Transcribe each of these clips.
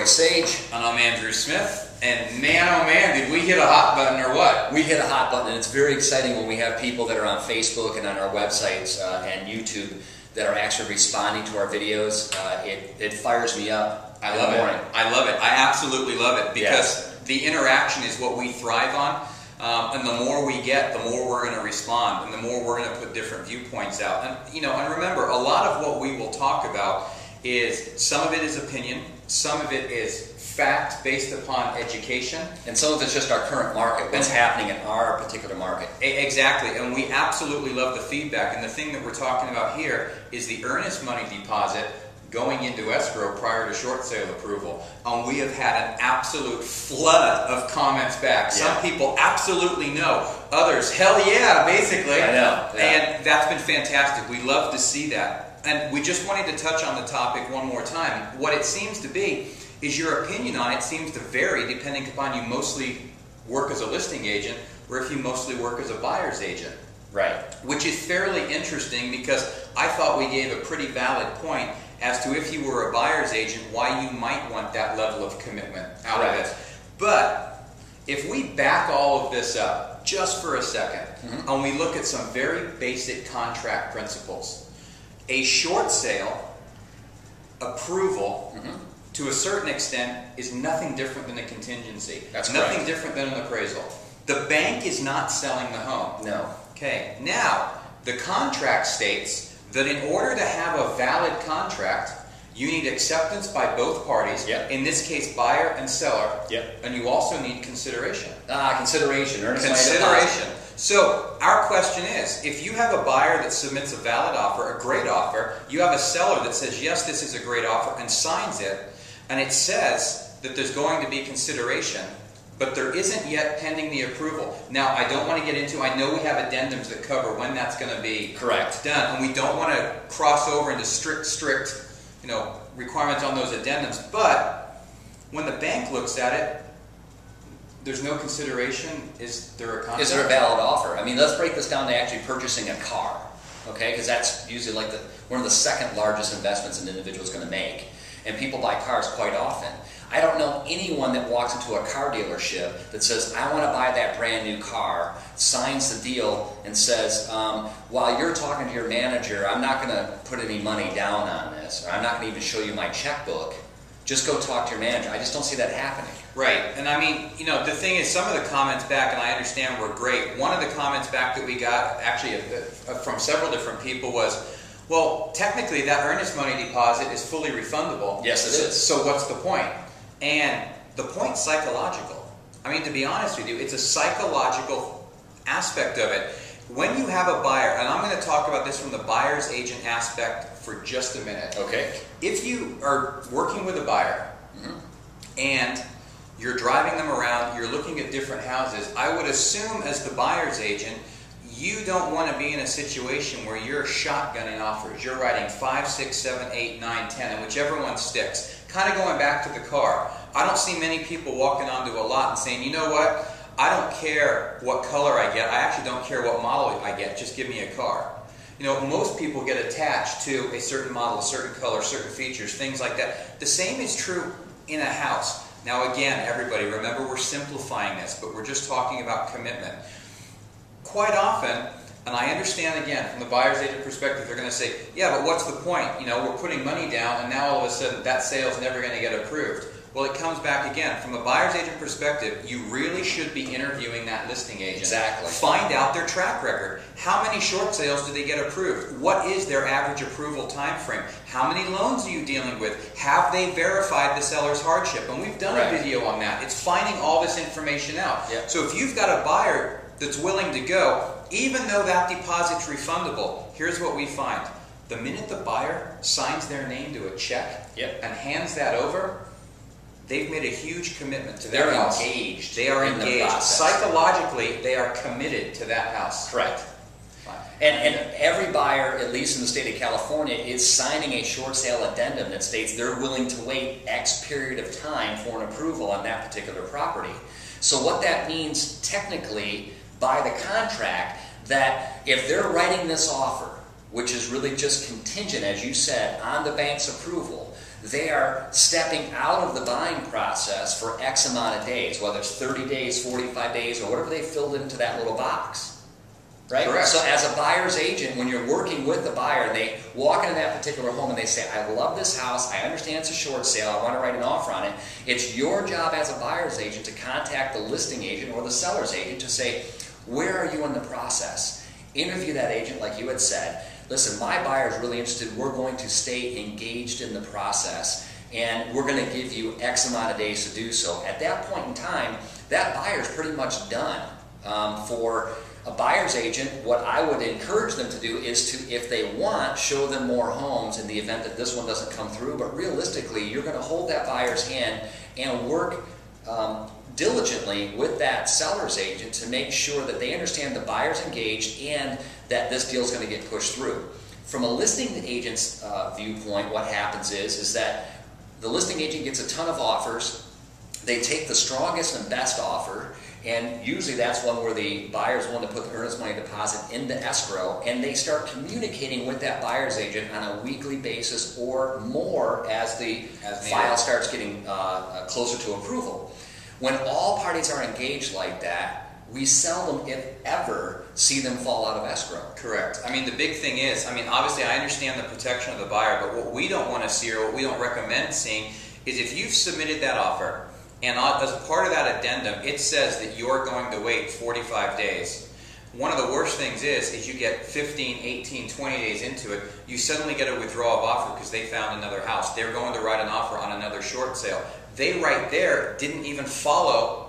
Sage. And I'm Andrew Smith. And man, oh man, did we hit a hot button or what? We hit a hot button, and it's very exciting when we have people that are on Facebook and on our websites and YouTube that are actually responding to our videos. It fires me up. I love it. I love it. I absolutely love it because the interaction is what we thrive on. And the more we get, the more we're going to respond, and the more we're going to put different viewpoints out. And and remember, a lot of what we will talk about is some of it is opinion, some of it is fact based upon education, and some of it's just our current market, what's happening in our particular market. Exactly, and we absolutely love the feedback. And the thing that we're talking about here is the earnest money deposit going into escrow prior to short sale approval. And we have had an absolute flood of comments back. Yeah. Some people absolutely know, others, hell yeah, basically. I know. Yeah. And that's been fantastic. We love to see that. And we just wanted to touch on the topic one more time. What it seems to be is your opinion on it seems to vary depending upon you mostly work as a listing agent or if you mostly work as a buyer's agent. Right. Which is fairly interesting because I thought we gave a pretty valid point as to if you were a buyer's agent, why you might want that level of commitment out of it. But if we back all of this up just for a second, and we look at some very basic contract principles, a short sale approval to a certain extent is nothing different than a contingency. That's nothing correct. different than an appraisal. The bank is not selling the home. No. Okay, now the contract states that in order to have a valid contract, you need acceptance by both parties, in this case buyer and seller, and you also need consideration. Consideration. Consideration. So our question is, if you have a buyer that submits a valid offer, a great offer, you have a seller that says, yes, this is a great offer, and signs it, and it says that there's going to be consideration, but there isn't yet pending the approval. Now, I don't want to get into, I know we have addendums that cover when that's going to be done, and we don't want to cross over into strict requirements on those addendums, but when the bank looks at it, there's no consideration. Is there a contract? Is there a valid offer? I mean, let's break this down to actually purchasing a car, okay? Because that's usually like one of the second largest investments an individual is going to make. And people buy cars quite often. I don't know anyone that walks into a car dealership that says, I want to buy that brand new car, signs the deal, and says, while you're talking to your manager, I'm not going to put any money down on this, or I'm not going to even show you my checkbook. Just go talk to your manager. I just don't see that happening. Right. And I mean, the thing is, some of the comments back, and I understand, were great. One of the comments back that we got, actually from several different people, was, well, technically that earnest money deposit is fully refundable. Yes, it is. So what's the point? And the point's psychological. I mean, to be honest with you, it's a psychological aspect of it. When you have a buyer, and I'm going to talk about this from the buyer's agent aspect for just a minute. Okay. If you are working with a buyer and you're driving them around, you're looking at different houses, I would assume as the buyer's agent, you don't want to be in a situation where you're shotgunning offers. You're writing 5, 6, 7, 8, 9, 10, and whichever one sticks. Kind of going back to the car. I don't see many people walking onto a lot and saying, you know what, I don't care what color I get. I actually don't care what model I get. Just give me a car. Most people get attached to a certain model, a certain color, certain features, things like that. The same is true in a house. Now again, everybody, remember we're simplifying this, but we're just talking about commitment. Quite often, and I understand again, from the buyer's agent perspective, they're going to say, yeah, but what's the point? We're putting money down and now all of a sudden that sale's never going to get approved. Well, it comes back again. From a buyer's agent perspective, you really should be interviewing that listing agent. Exactly. Find out their track record. How many short sales do they get approved? What is their average approval time frame? How many loans are you dealing with? Have they verified the seller's hardship? And we've done a video on that. It's finding all this information out. Yep. So if you've got a buyer that's willing to go, even though that deposit's refundable, here's what we find. The minute the buyer signs their name to a check and hands that over, they've made a huge commitment to their house. They're engaged. They are in the engaged. process. Psychologically, they are committed to that house. Correct. And every buyer, at least in the state of California, is signing a short sale addendum that states they're willing to wait X period of time for an approval on that particular property. So what that means technically by the contract, that if they're writing this offer, which is really just contingent, as you said, on the bank's approval, they are stepping out of the buying process for X amount of days, whether it's 30 days, 45 days, or whatever they filled into that little box. Right? Correct. So as a buyer's agent, when you're working with the buyer, they walk into that particular home and they say, I love this house, I understand it's a short sale, I want to write an offer on it. It's your job as a buyer's agent to contact the listing agent or the seller's agent to say, where are you in the process? Interview that agent like you had said. Listen, my buyer is really interested, we're going to stay engaged in the process and we're going to give you X amount of days to do so. At that point in time, that buyer is pretty much done. For a buyer's agent, what I would encourage them to do is to, if they want, show them more homes in the event that this one doesn't come through. But realistically, you're going to hold that buyer's hand and work diligently with that seller's agent to make sure that they understand the buyer's engaged and that this deal is going to get pushed through. From a listing agent's viewpoint, what happens is that the listing agent gets a ton of offers. They take the strongest and best offer, and usually that's one where the buyers want to put the earnest money deposit into escrow, and they start communicating with that buyer's agent on a weekly basis or more as the file starts getting closer to approval. When all parties are engaged like that, we seldom, if ever, see them fall out of escrow. Correct. I mean, the big thing is, I mean, obviously I understand the protection of the buyer, but what we don't want to see or what we don't recommend seeing is if you've submitted that offer, and as a part of that addendum, it says that you're going to wait 45 days. One of the worst things is you get 15, 18, 20 days into it, you suddenly get a withdrawal of offer because they found another house. They're going to write an offer on another short sale. They right there didn't even follow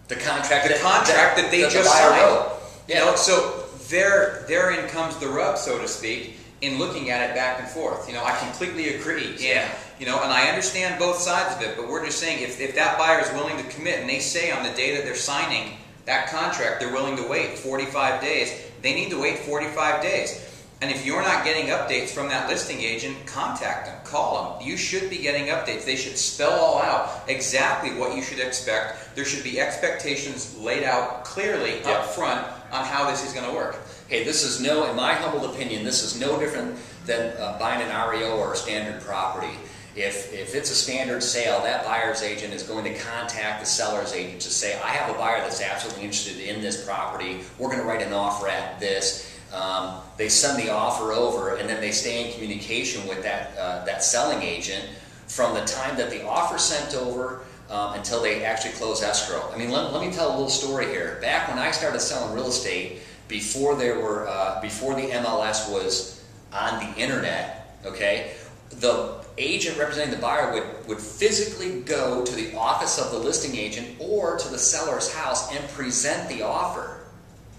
the contract that they just signed. Yeah. You know, so therein comes the rub, so to speak, in looking at it back and forth. You know, I completely agree. Yeah. You know, and I understand both sides of it, but we're just saying if that buyer is willing to commit and they say on the day that they're signing that contract they're willing to wait 45 days, they need to wait 45 days. And if you're not getting updates from that listing agent, contact them, call them. You should be getting updates. They should spell all out exactly what you should expect. There should be expectations laid out clearly up front on how this is going to work. Hey, this is no, in my humble opinion, this is no different than buying an REO or a standard property. If it's a standard sale, that buyer's agent is going to contact the seller's agent to say, I have a buyer that's absolutely interested in this property. We're going to write an offer at this. They send the offer over, and then they stay in communication with that selling agent from the time that the offer sent over until they actually close escrow. I mean, let me tell a little story here. Back when I started selling real estate, before the MLS was on the internet, okay, the agent representing the buyer would physically go to the office of the listing agent or to the seller's house and present the offer.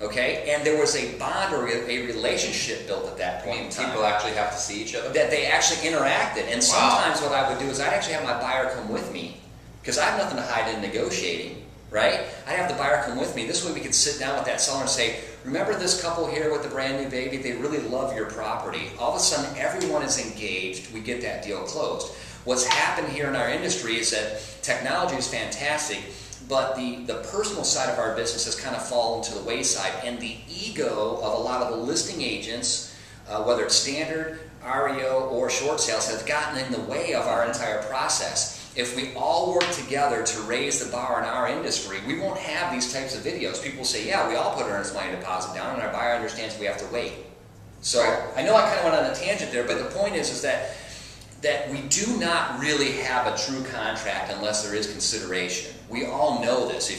Okay, and there was a bond or a relationship built at that point in time. People actually have to see each other? That they actually interacted. And sometimes what I would do is I'd actually have my buyer come with me because I have nothing to hide in negotiating, right? I'd have the buyer come with me. This way we could sit down with that seller and say, remember this couple here with the brand new baby? They really love your property. All of a sudden everyone is engaged. We get that deal closed. What's happened here in our industry is that technology is fantastic, but the personal side of our business has kind of fallen to the wayside, and the ego of a lot of the listing agents, whether it's standard, REO, or short sales, have gotten in the way of our entire process. If we all work together to raise the bar in our industry, we won't have these types of videos. People say, yeah, we all put earnest money deposit down, and our buyer understands we have to wait. So I know I kind of went on a tangent there, but the point is that we do not really have a true contract unless there is consideration. We all know this.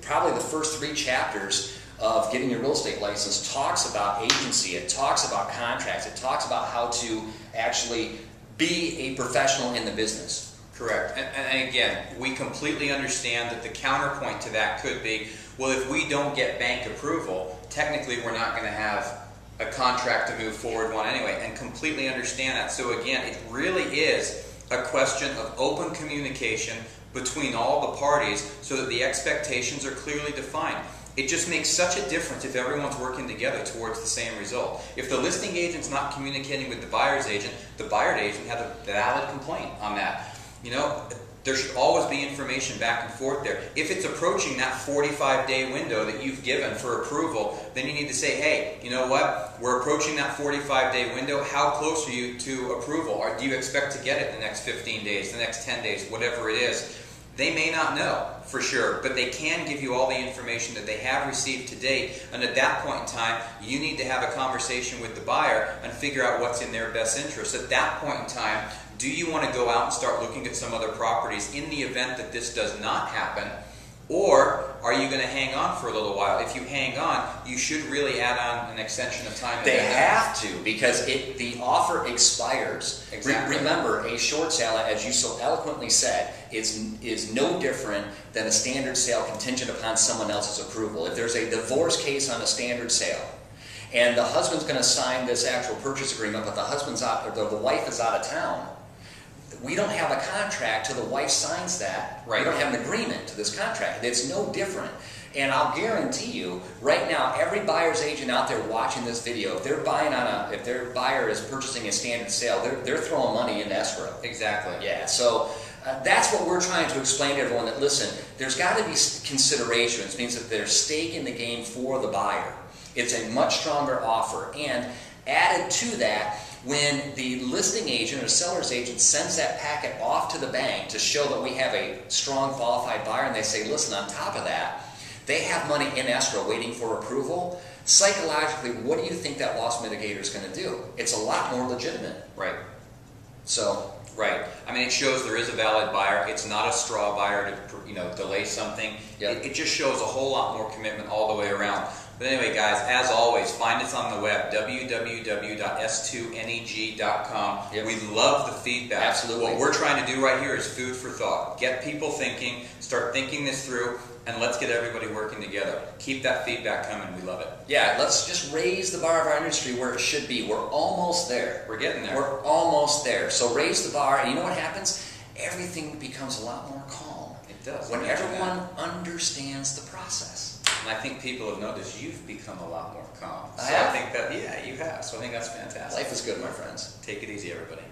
Probably the first 3 chapters of getting your real estate license talks about agency, it talks about contracts, it talks about how to actually be a professional in the business. Correct. And again, we completely understand that the counterpoint to that could be, well, if we don't get bank approval, technically we're not going to have a contract to move forward one anyway, and completely understand that. So again, it really is a question of open communication between all the parties so that the expectations are clearly defined. It just makes such a difference if everyone's working together towards the same result. If the listing agent's not communicating with the buyer's agent has a valid complaint on that. You know, There should always be information back and forth there. If it's approaching that 45-day window that you've given for approval, then you need to say, hey, you know what? We're approaching that 45-day window. How close are you to approval? Or do you expect to get it in the next 15 days, the next 10 days, whatever it is? They may not know for sure, but they can give you all the information that they have received to date. And at that point in time, you need to have a conversation with the buyer and figure out what's in their best interest. At that point in time, do you want to go out and start looking at some other properties in the event that this does not happen? Or are you going to hang on for a little while? If you hang on, you should really add on an extension of time. They have to, because the offer expires. Exactly. Remember, a short sale, as you so eloquently said, is no different than a standard sale contingent upon someone else's approval. If there's a divorce case on a standard sale, and the husband's going to sign this actual purchase agreement, but the husband's out, or the wife is out of town, we don't have a contract till the wife signs that. Right. We don't have an agreement to this contract. It's no different. And I'll guarantee you, right now, every buyer's agent out there watching this video, if they're buying if their buyer is purchasing a standard sale, they're throwing money into escrow. Exactly. Yeah. So that's what we're trying to explain to everyone. That listen, there's got to be consideration. It means that there's stake in the game for the buyer. It's a much stronger offer, and added to that, when the listing agent or seller's agent sends that packet off to the bank to show that we have a strong qualified buyer, and they say, listen, on top of that, they have money in escrow waiting for approval, psychologically, what do you think that loss mitigator is going to do? It's a lot more legitimate. Right. So, right. I mean, it shows there is a valid buyer. It's not a straw buyer to delay something. Yep. It just shows a whole lot more commitment all the way around. But anyway, guys, as always, find us on the web, www.s2neg.com. Yep. We love the feedback. Absolutely. What we're trying to do right here is food for thought. Get people thinking, start thinking this through, and let's get everybody working together. Keep that feedback coming. We love it. yeah, let's just raise the bar of our industry where it should be. We're almost there. We're getting there. We're almost there. So raise the bar, and you know what happens? Everything becomes a lot more calm. It does. When everyone understands the process. And I think people have noticed you've become a lot more calm. I have. I think that, yeah, you have. So I think that's fantastic. Life is good, my friends. Take it easy, everybody.